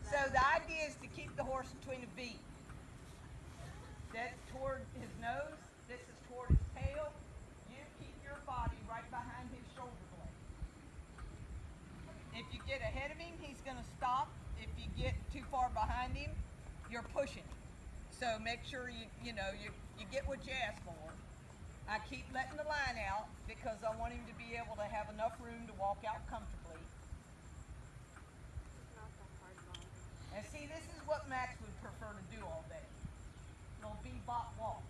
So the idea is to keep the horse between a V. That's toward his nose. This is toward his tail. You keep your body right behind his shoulder blade. If you get ahead of him, he's going to stop. If you get too far behind him, you're pushing him. So make sure you get what you ask for. I keep letting the line out because I want him to be able to have enough room to walk out comfortably. And see, this is what Max would prefer to do all day. Little bebop walk.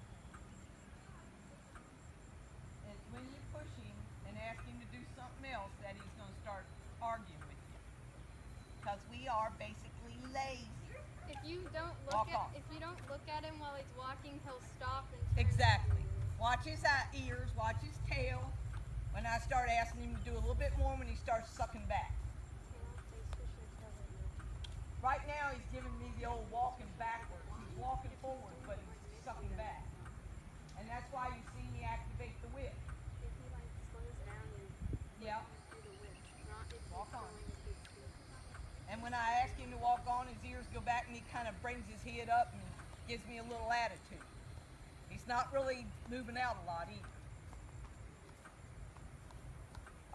It's when you push him and ask him to do something else that he's going to start arguing with you. Because we are basically lazy. If you don't look at him while he's walking, he'll stop and turn. Exactly. Watch his ears, watch his tail. When I start asking him to do a little bit more when he starts sucking back. Right now he's giving me the old walking backwards. He's walking forward, but he's sucking back. And that's why you see me activate the whip. If he slows down and yeah. do the whip, not if walk on. Speed. And when I ask him to walk on, his ears go back and he kind of brings his head up and gives me a little attitude. He's not really moving out a lot either.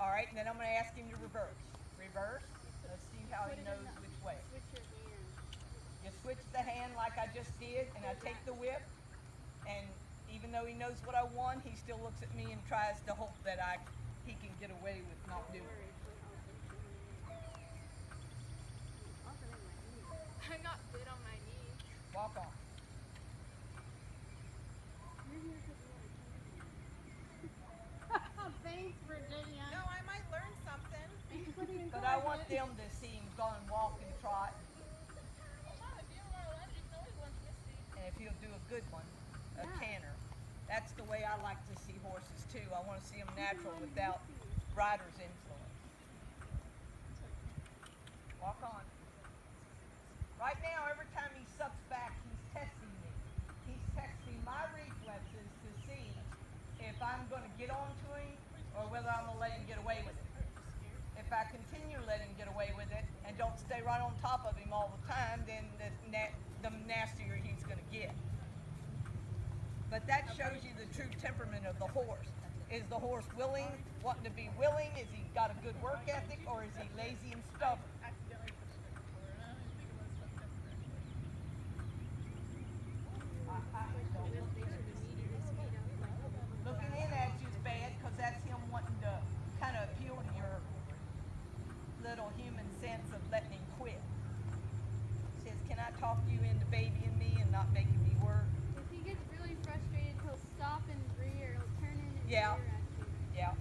All right, and then I'm going to ask him to reverse. Reverse. Let's see how he knows which way. Switch your hand. You switch the hand like I just did, and I take the whip, and even though he knows what I want, he still looks at me and tries to hope that he can get away with not doing it. I got bit on my knee. Walk on. Thanks, Virginia. No, I might learn something. But I want them to see him go and walk and trot. And if he'll do a good one, a canter. That's the way I like to see horses too. I want to see them natural without rider's influence. Walk on. Right now, every time he sucks back, he's testing me. He's testing my reflexes to see if I'm going to get onto him or whether I'm going to let him get away with it. If I continue to let him get away with it and don't stay right on top of him all the time, then the nastier he's going to get. But that shows you the true temperament of the horse. Is the horse willing, wanting to be willing? Is he got a good work ethic, or is he lazy and stubborn? Looking in at you is bad because that's him wanting to kind of appeal to your little human sense of letting him quit. Says, can I talk you into babying me and not making me work? If he gets really frustrated, he'll stop and rear. He'll turn in and Yeah. rear at you. Yeah.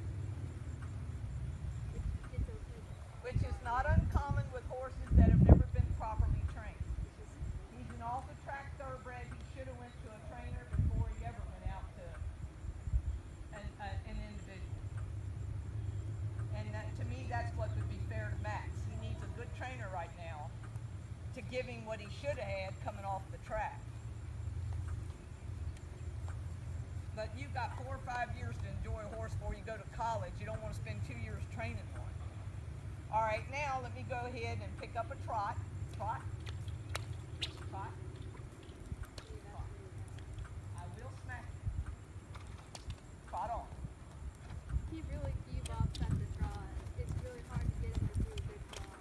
It's okay. Which is not uncommon with horses that have never been properly trained. He's an off-the-track thoroughbred. He should have went to a trainer before he ever went out to an individual. And to me, that's what would be fair to Max. He needs a good trainer right now to give him what he should have had coming off the track. But you've got 4 or 5 years to enjoy a horse before you go to college. You don't want to spend 2 years training one. All right, now let me go ahead and pick up a trot. Trot. Trot. Trot. I will smack you. Trot on. He really bebops at the trot. It's really hard to get him to do a good trot.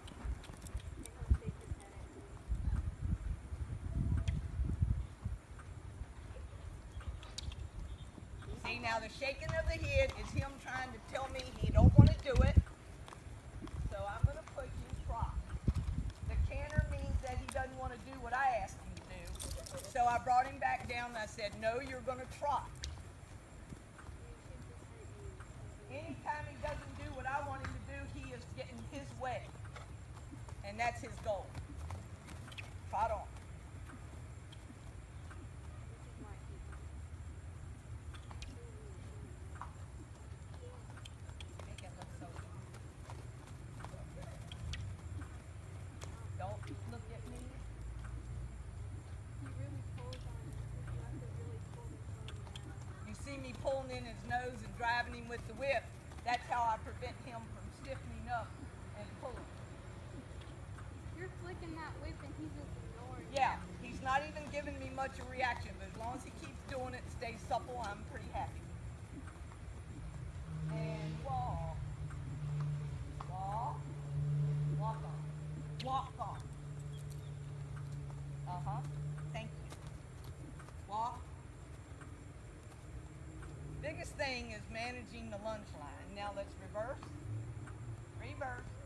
And he'll shake his head at you. See, now the shaking of the head is him trying to tell me he don't want to do it. So I'm going to put you trot. The canter means that he doesn't want to do what I asked him to do. So I brought him back down and I said, no, you're going to trot. Anytime he doesn't do what I want him to do, he is getting his way. And that's his goal. Trot on. Make it look so good. Don't look at me. He really pulls on it. You have to really pull the phone down. You see me pulling in his nose and driving him with the whip. That's how I prevent him from stiffening up and pulling. You're flicking that whip and giving me much of a reaction, but as long as he keeps doing it, stays supple, I'm pretty happy. And walk. Walk. Walk on. Walk on. Uh-huh. Thank you. Walk. Biggest thing is managing the lunge line. Now let's reverse. Reverse.